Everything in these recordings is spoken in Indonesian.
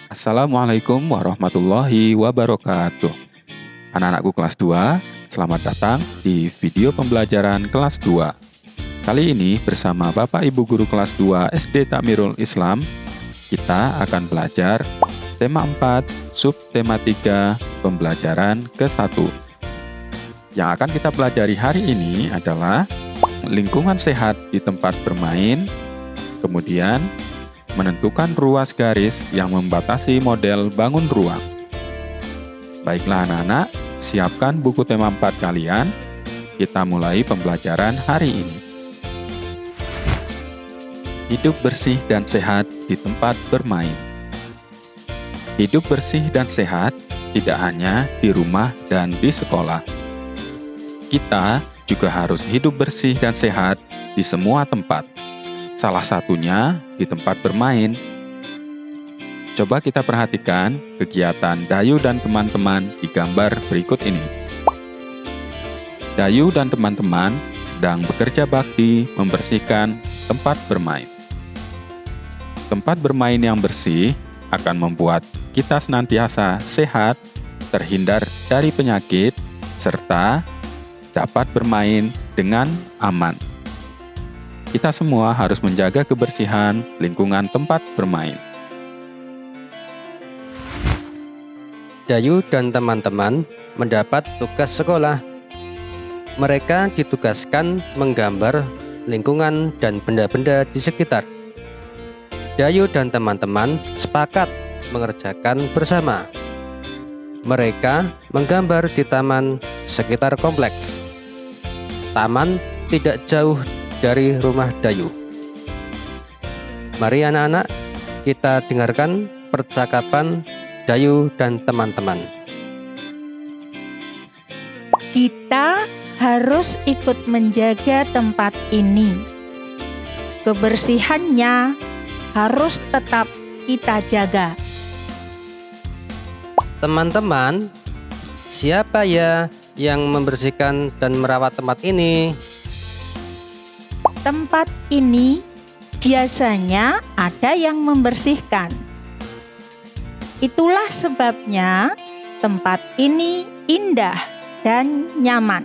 Assalamualaikum warahmatullahi wabarakatuh. Anak-anakku kelas 2, selamat datang di video pembelajaran kelas 2. Kali ini bersama Bapak Ibu Guru kelas 2 SD Takmirul Islam, kita akan belajar tema 4, subtema 3, pembelajaran ke-1. Yang akan kita pelajari hari ini adalah lingkungan sehat di tempat bermain, kemudian menentukan ruas garis yang membatasi model bangun ruang. Baiklah anak-anak, siapkan buku tema 4 kalian. Kita mulai pembelajaran hari ini. Hidup bersih dan sehat di tempat bermain. Hidup bersih dan sehat tidak hanya di rumah dan di sekolah. Kita juga harus hidup bersih dan sehat di semua tempat. Salah satunya di tempat bermain. Coba kita perhatikan kegiatan Dayu dan teman-teman di gambar berikut ini. Dayu dan teman-teman sedang bekerja bakti membersihkan tempat bermain. Tempat bermain yang bersih akan membuat kita senantiasa sehat, terhindar dari penyakit, serta dapat bermain dengan aman. Kita semua harus menjaga kebersihan lingkungan tempat bermain. Dayu dan teman-teman mendapat tugas sekolah. Mereka ditugaskan menggambar lingkungan dan benda-benda di sekitar. Dayu dan teman-teman sepakat mengerjakan bersama. Mereka menggambar di taman sekitar kompleks. Taman tidak jauh dari rumah Dayu. Mari anak-anak, kita dengarkan percakapan Dayu dan teman-teman. Kita harus ikut menjaga tempat ini. Kebersihannya harus tetap kita jaga. Teman-teman, siapa ya yang membersihkan dan merawat tempat ini? Tempat ini biasanya ada yang membersihkan. Itulah sebabnya tempat ini indah dan nyaman.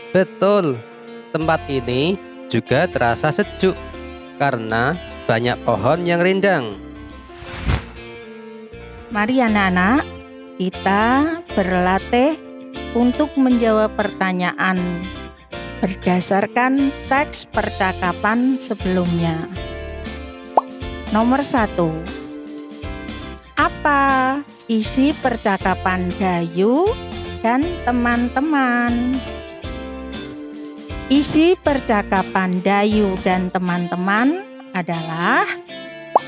Betul, tempat ini juga terasa sejuk karena banyak pohon yang rindang. Mari anak-anak, kita berlatih untuk menjawab pertanyaan berdasarkan teks percakapan sebelumnya. Nomor 1. Apa isi percakapan Dayu dan teman-teman? Isi percakapan Dayu dan teman-teman adalah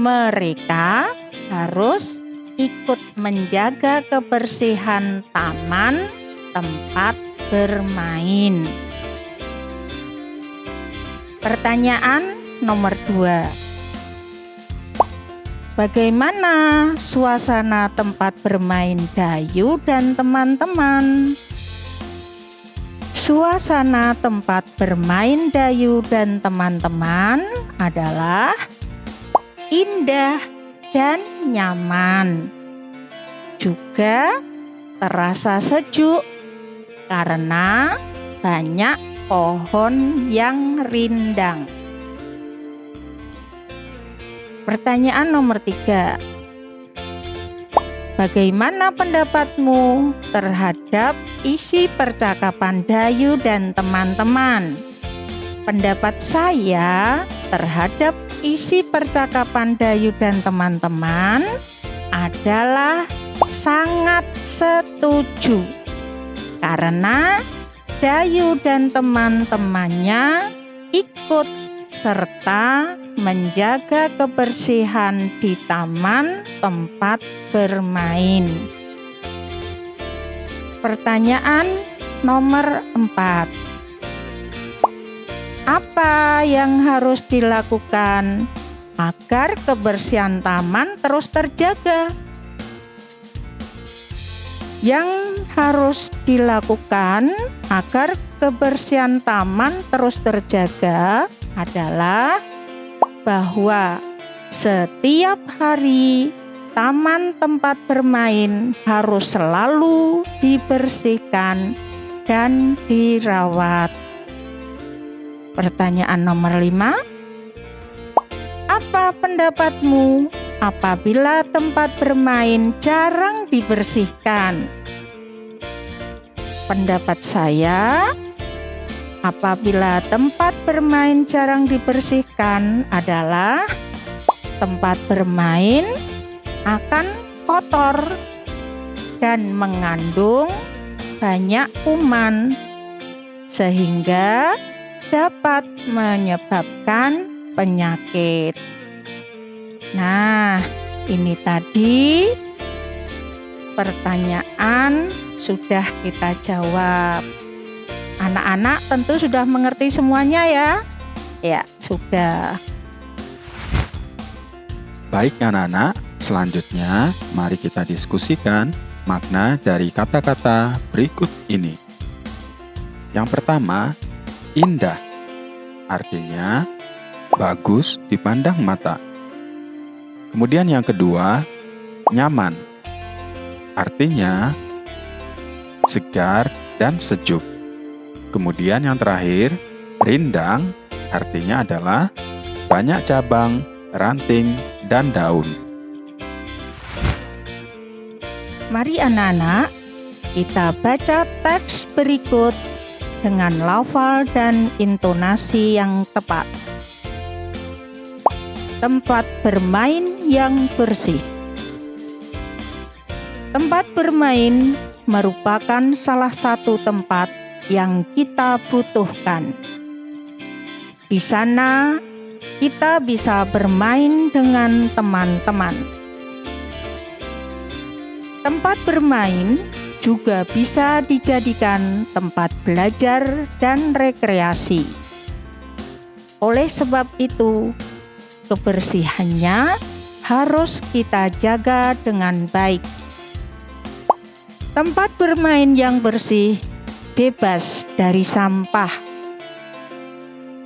mereka harus ikut menjaga kebersihan taman tempat bermain. Pertanyaan nomor 2. Bagaimana suasana tempat bermain Dayu dan teman-teman? Suasana tempat bermain Dayu dan teman-teman adalah indah dan nyaman. Juga terasa sejuk karena banyak pohon yang rindang. Pertanyaan nomor 3. Bagaimana pendapatmu terhadap isi percakapan Dayu dan teman-teman? Pendapat saya terhadap isi percakapan Dayu dan teman-teman adalah sangat setuju. Karena Dayu dan teman-temannya ikut serta menjaga kebersihan di taman tempat bermain. Pertanyaan nomor 4. Apa yang harus dilakukan agar kebersihan taman terus terjaga? Yang harus dilakukan agar kebersihan taman terus terjaga adalah bahwa Setiap hari, taman tempat bermain harus selalu dibersihkan dan dirawat. Pertanyaan nomor 5. Apa pendapatmu apabila tempat bermain jarang dibersihkan? Pendapat saya, apabila tempat bermain jarang dibersihkan adalah tempat bermain akan kotor dan mengandung banyak kuman sehingga dapat menyebabkan penyakit. Nah, ini tadi pertanyaan sudah kita jawab. Anak-anak tentu sudah mengerti semuanya ya? Ya, sudah. Baik anak-anak, selanjutnya mari kita diskusikan makna dari kata-kata berikut ini. Yang pertama, indah. Artinya, bagus dipandang mata. Kemudian yang kedua, nyaman. Artinya, segar dan sejuk. Kemudian yang terakhir, rindang. Artinya adalah banyak cabang, ranting, dan daun. Mari anak-anak, kita baca teks berikut dengan lafal dan intonasi yang tepat. Tempat bermain yang bersih. Tempat bermain merupakan salah satu tempat yang kita butuhkan. Di sana kita bisa bermain dengan teman-teman. Tempat bermain juga bisa dijadikan tempat belajar dan rekreasi. Oleh sebab itu, kebersihannya harus kita jaga dengan baik. Tempat bermain yang bersih bebas dari sampah.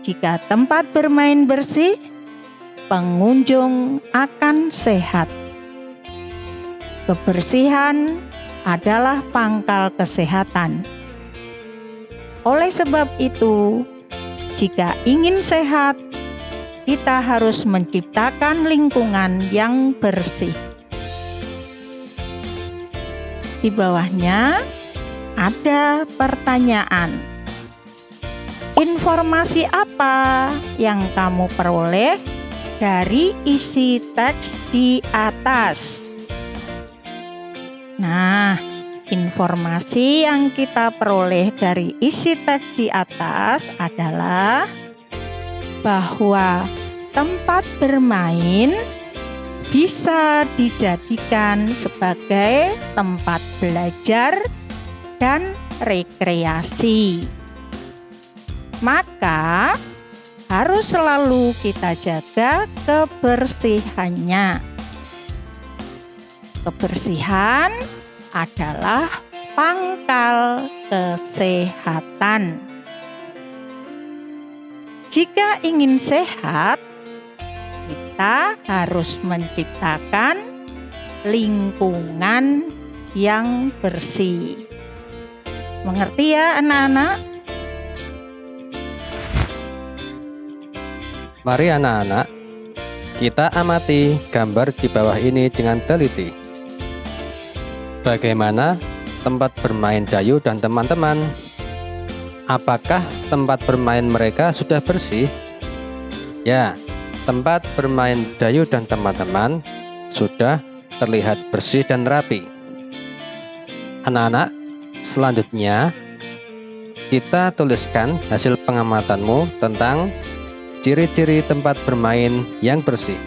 Jika tempat bermain bersih, pengunjung akan sehat. Kebersihan adalah pangkal kesehatan. Oleh sebab itu, jika ingin sehat, kita harus menciptakan lingkungan yang bersih. Di bawahnya ada pertanyaan. Informasi apa yang kamu peroleh dari isi teks di atas? Nah, informasi yang kita peroleh dari isi teks di atas adalah bahwa tempat bermain bisa dijadikan sebagai tempat belajar dan rekreasi. Maka harus selalu kita jaga kebersihannya. Kebersihan adalah pangkal kesehatan. Jika ingin sehat, kita harus menciptakan lingkungan yang bersih. Mengerti ya anak-anak? Mari anak-anak, kita amati gambar di bawah ini dengan teliti. Bagaimana tempat bermain Dayu dan teman-teman? Apakah tempat bermain mereka sudah bersih? Ya, tempat bermain Dayu dan teman-teman sudah terlihat bersih dan rapi. Anak-anak, selanjutnya kita tuliskan hasil pengamatanmu tentang ciri-ciri tempat bermain yang bersih.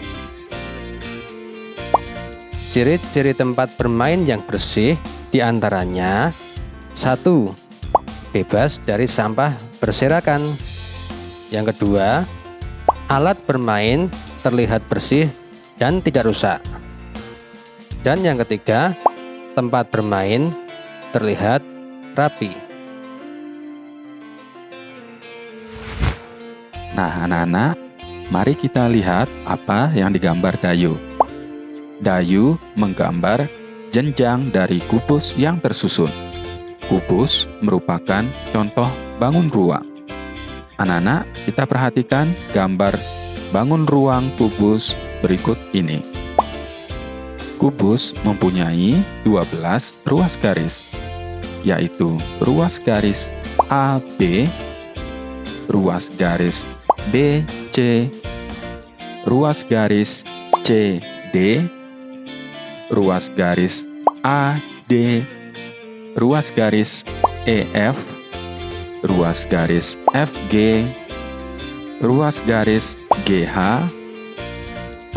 Ciri-ciri tempat bermain yang bersih diantaranya 1. Bebas dari sampah berserakan. Yang kedua, alat bermain terlihat bersih dan tidak rusak. Dan yang ketiga, tempat bermain terlihat rapi. Nah, anak-anak, Mari kita lihat apa yang digambar Dayu. Dayu menggambar jenjang dari kubus yang tersusun. Kubus merupakan contoh bangun ruang. Anak-anak, kita perhatikan gambar bangun ruang kubus berikut ini. Kubus mempunyai 12 ruas garis, yaitu ruas garis AB, ruas garis BC, ruas garis CD, ruas garis AD, ruas garis EF, ruas garis FG, ruas garis GH,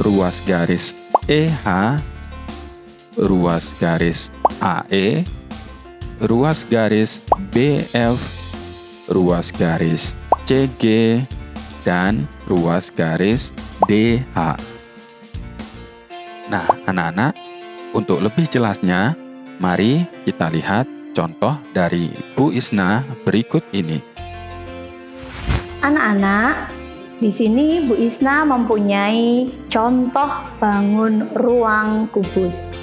ruas garis EH, ruas garis AE, ruas garis BF, ruas garis CG, dan ruas garis DH. Nah, anak-anak, untuk lebih jelasnya, mari kita lihat contoh dari Bu Isna berikut ini. Anak-anak, di sini Bu Isna mempunyai contoh bangun ruang kubus.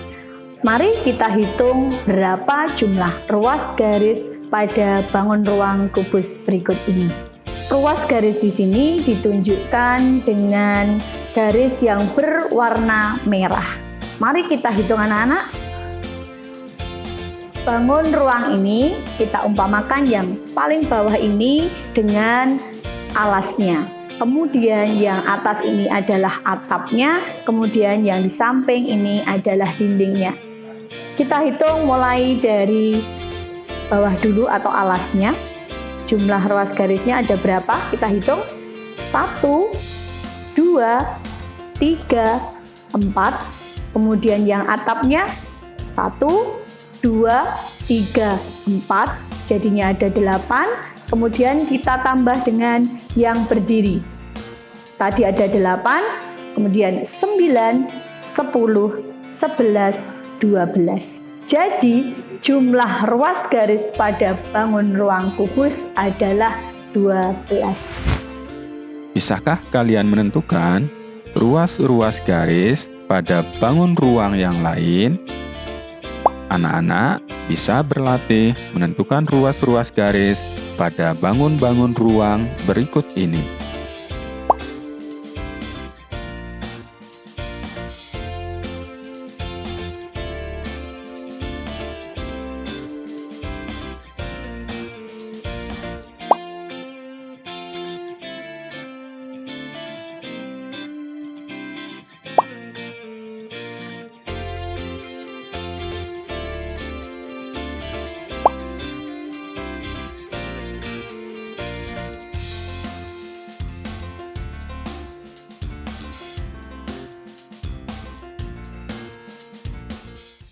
Mari kita hitung berapa jumlah ruas garis pada bangun ruang kubus berikut ini. Ruas garis di sini ditunjukkan dengan garis yang berwarna merah. Mari kita hitung anak-anak. Bangun ruang ini kita umpamakan yang paling bawah ini dengan alasnya. Kemudian yang atas ini adalah atapnya, kemudian yang di samping ini adalah dindingnya. Kita hitung mulai dari bawah dulu atau alasnya. Jumlah ruas garisnya ada berapa? Kita hitung. 1, 2, 3, 4. Kemudian yang atapnya 1, 2, 3, 4. Jadinya ada 8. Kemudian kita tambah dengan yang berdiri. Tadi ada 8, kemudian 9, 10, 11, 12. Jadi jumlah ruas garis pada bangun ruang kubus adalah 12. Bisakah kalian menentukan ruas-ruas garis pada bangun ruang yang lain? Anak-anak bisa berlatih menentukan ruas-ruas garis pada bangun-bangun ruang berikut ini.